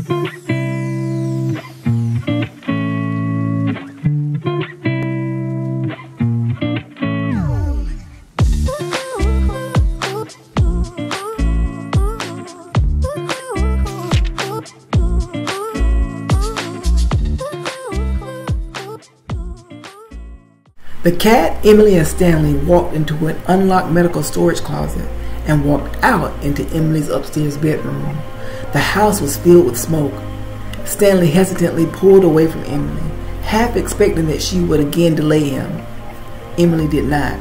The cat, Emily, and Stanley walked into an unlocked medical storage closet and walked out into Emily's upstairs bedroom. The house was filled with smoke. Stanley hesitantly pulled away from Emily, half expecting that she would again delay him. Emily did not.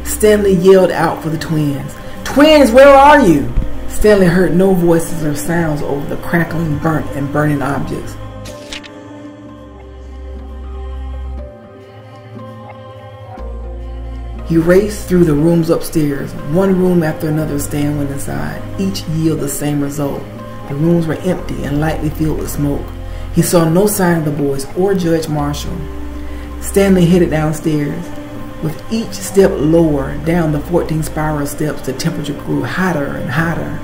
Stanley yelled out for the twins. "Twins, where are you?" Stanley heard no voices or sounds over the crackling, burnt, and burning objects. He raced through the rooms upstairs. One room after another Stan went inside. Each yielded the same result. The rooms were empty and lightly filled with smoke. He saw no sign of the boys or Judge Marshall. Stanley headed downstairs. With each step lower down the 14 spiral steps, the temperature grew hotter and hotter.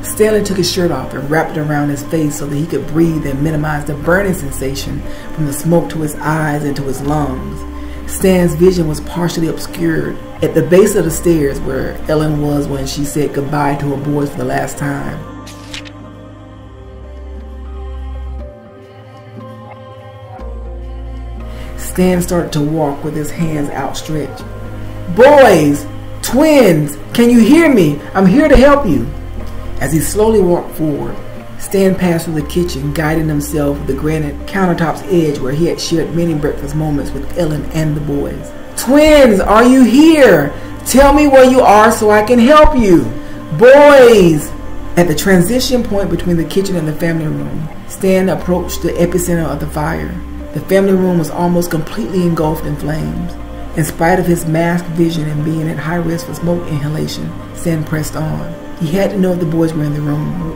Stanley took his shirt off and wrapped it around his face so that he could breathe and minimize the burning sensation from the smoke to his eyes and to his lungs. Stan's vision was partially obscured at the base of the stairs where Ellen was when she said goodbye to her boys for the last time. Stan started to walk with his hands outstretched. "Boys! Twins! Can you hear me? I'm here to help you." As he slowly walked forward, Stan passed through the kitchen, guiding himself with the granite countertop's edge where he had shared many breakfast moments with Ellen and the boys. "Twins, are you here? Tell me where you are so I can help you. Boys!" At the transition point between the kitchen and the family room, Stan approached the epicenter of the fire. The family room was almost completely engulfed in flames. In spite of his masked vision and being at high risk for smoke inhalation, Stan pressed on. He had to know if the boys were in the room.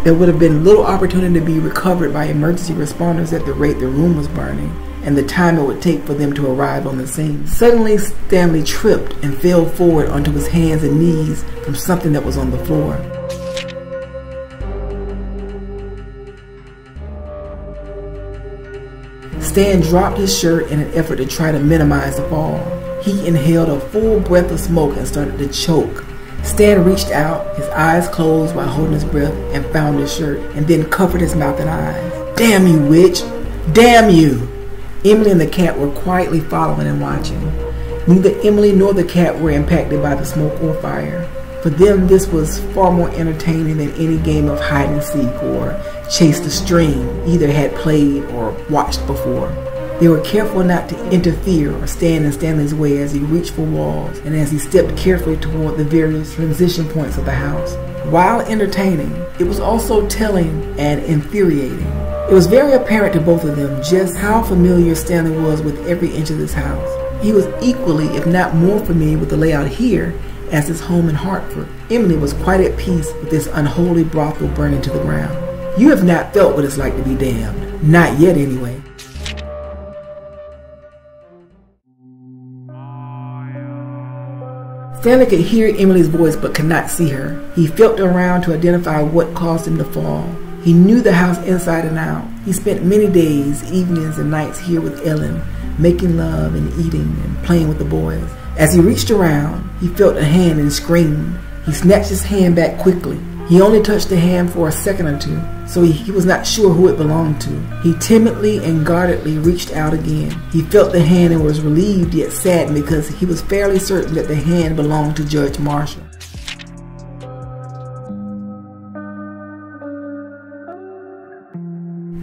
There would have been little opportunity to be recovered by emergency responders at the rate the room was burning, and the time it would take for them to arrive on the scene. Suddenly, Stanley tripped and fell forward onto his hands and knees from something that was on the floor. Stan dropped his shirt in an effort to try to minimize the fall. He inhaled a full breath of smoke and started to choke. Stan reached out, his eyes closed while holding his breath, and found his shirt, and then covered his mouth and eyes. "Damn you, witch! Damn you!" Emily and the cat were quietly following and watching. Neither Emily nor the cat were impacted by the smoke or fire. For them, this was far more entertaining than any game of hide and seek or chase the stream either had played or watched before. They were careful not to interfere or stand in Stanley's way as he reached for walls and as he stepped carefully toward the various transition points of the house. While entertaining, it was also telling and infuriating. It was very apparent to both of them just how familiar Stanley was with every inch of this house. He was equally, if not more, familiar with the layout here as his home in Hartford. Emily was quite at peace with this unholy brothel burning to the ground. You have not felt what it's like to be damned. Not yet, anyway. Stanley could hear Emily's voice but could not see her. He felt around to identify what caused him to fall. He knew the house inside and out. He spent many days, evenings, and nights here with Ellen, making love and eating and playing with the boys. As he reached around, he felt a hand and screamed. He snatched his hand back quickly. He only touched the hand for a second or two, so he was not sure who it belonged to. He timidly and guardedly reached out again. He felt the hand and was relieved yet saddened because he was fairly certain that the hand belonged to Judge Marshall.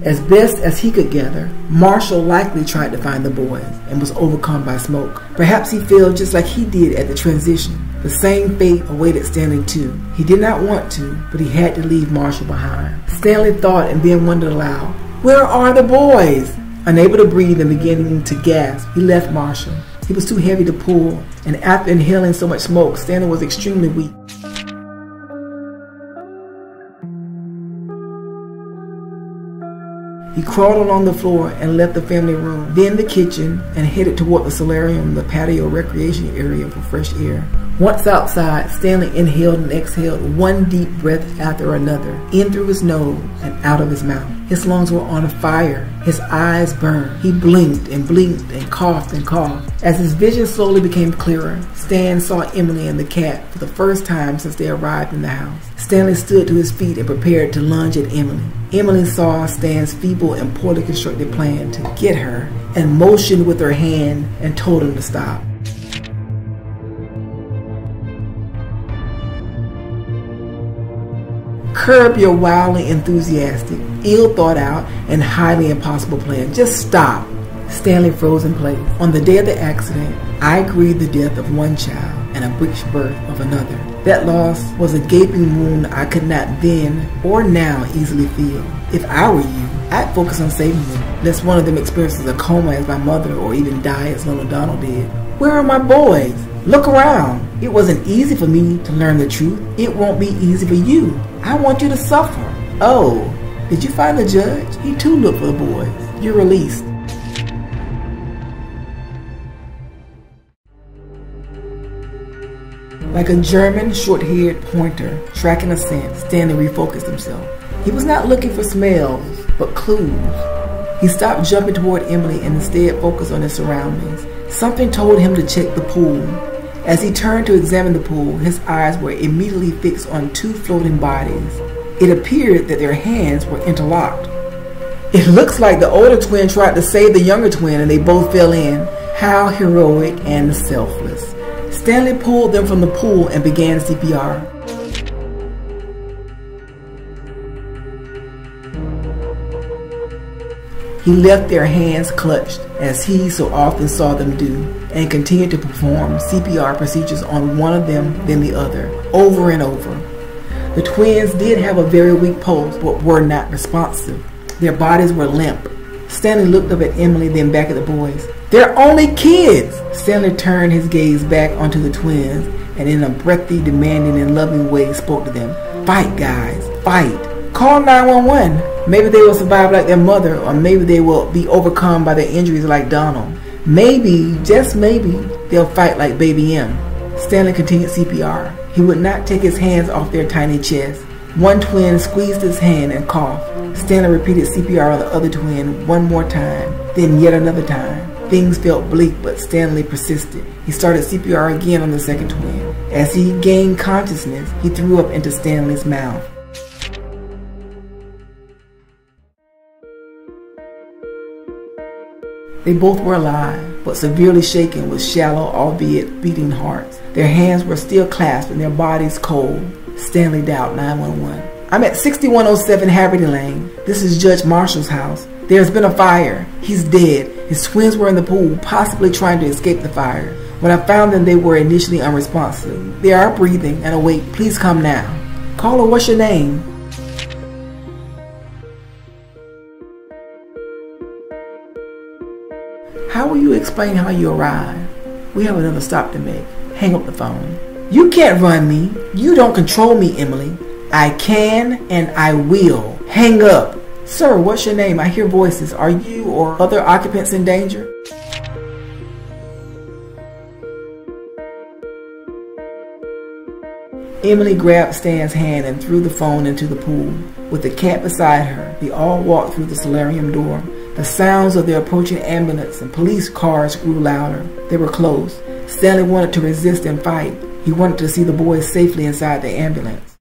As best as he could gather, Marshall likely tried to find the boys and was overcome by smoke. Perhaps he felt just like he did at the transition. The same fate awaited Stanley too. He did not want to, but he had to leave Marshall behind. Stanley thought and then wondered aloud, "Where are the boys?" Unable to breathe and beginning to gasp, he left Marshall. He was too heavy to pull, and after inhaling so much smoke, Stanley was extremely weak. He crawled along the floor and left the family room, then the kitchen, and headed toward the solarium, the patio recreation area for fresh air. Once outside, Stanley inhaled and exhaled one deep breath after another, in through his nose and out of his mouth. His lungs were on fire. His eyes burned. He blinked and coughed and coughed. As his vision slowly became clearer, Stan saw Emily and the cat for the first time since they arrived in the house. Stanley stood to his feet and prepared to lunge at Emily. Emily saw Stan's feeble and poorly constructed plan to get her and motioned with her hand and told him to stop. Curb your wildly enthusiastic, ill thought out, and highly impossible plan. Just stop. Stanley froze in place. On the day of the accident, I grieved the death of one child and a breech birth of another. That loss was a gaping wound I could not then or now easily feel. If I were you, I'd focus on saving them, lest one of them experiences a coma as my mother or even die as little Donald did. Where are my boys? Look around. It wasn't easy for me to learn the truth. It won't be easy for you. I want you to suffer. Oh, did you find the judge? He too looked for the boys. You're released. Like a German short-haired pointer tracking a scent, Stanley refocused himself. He was not looking for smells, but clues. He stopped jumping toward Emily and instead focused on his surroundings. Something told him to check the pool. As he turned to examine the pool, his eyes were immediately fixed on two floating bodies. It appeared that their hands were interlocked. It looks like the older twin tried to save the younger twin and they both fell in. How heroic and selfless. Stanley pulled them from the pool and began CPR. He left their hands clutched, as he so often saw them do, and continued to perform CPR procedures on one of them, then the other, over and over. The twins did have a very weak pulse, but were not responsive. Their bodies were limp. Stanley looked up at Emily, then back at the boys. They're only kids! Stanley turned his gaze back onto the twins, and in a breathy, demanding, and loving way spoke to them. Fight, guys, fight. Call 911. Maybe they will survive like their mother, or maybe they will be overcome by their injuries like Donald. Maybe, just maybe, they'll fight like Baby M. Stanley continued CPR. He would not take his hands off their tiny chests. One twin squeezed his hand and coughed. Stanley repeated CPR on the other twin one more time, then yet another time. Things felt bleak, but Stanley persisted. He started CPR again on the second twin. As he gained consciousness, he threw up into Stanley's mouth. They both were alive, but severely shaken with shallow, albeit beating hearts. Their hands were still clasped and their bodies cold. Stanley dialed 911. I'm at 6107 Haverty Lane. This is Judge Marshall's house. There's been a fire. He's dead. His twins were in the pool, possibly trying to escape the fire. When I found them, they were initially unresponsive. They are breathing and awake. Please come now. Caller, what's your name? How will you explain how you arrived? We have another stop to make. Hang up the phone. You can't run me. You don't control me, Emily. I can and I will. Hang up. Sir, what's your name? I hear voices. Are you or other occupants in danger? Emily grabbed Stan's hand and threw the phone into the pool. With the cat beside her, they all walked through the solarium door. The sounds of the approaching ambulance and police cars grew louder. They were close. Stanley wanted to resist and fight. He wanted to see the boys safely inside the ambulance.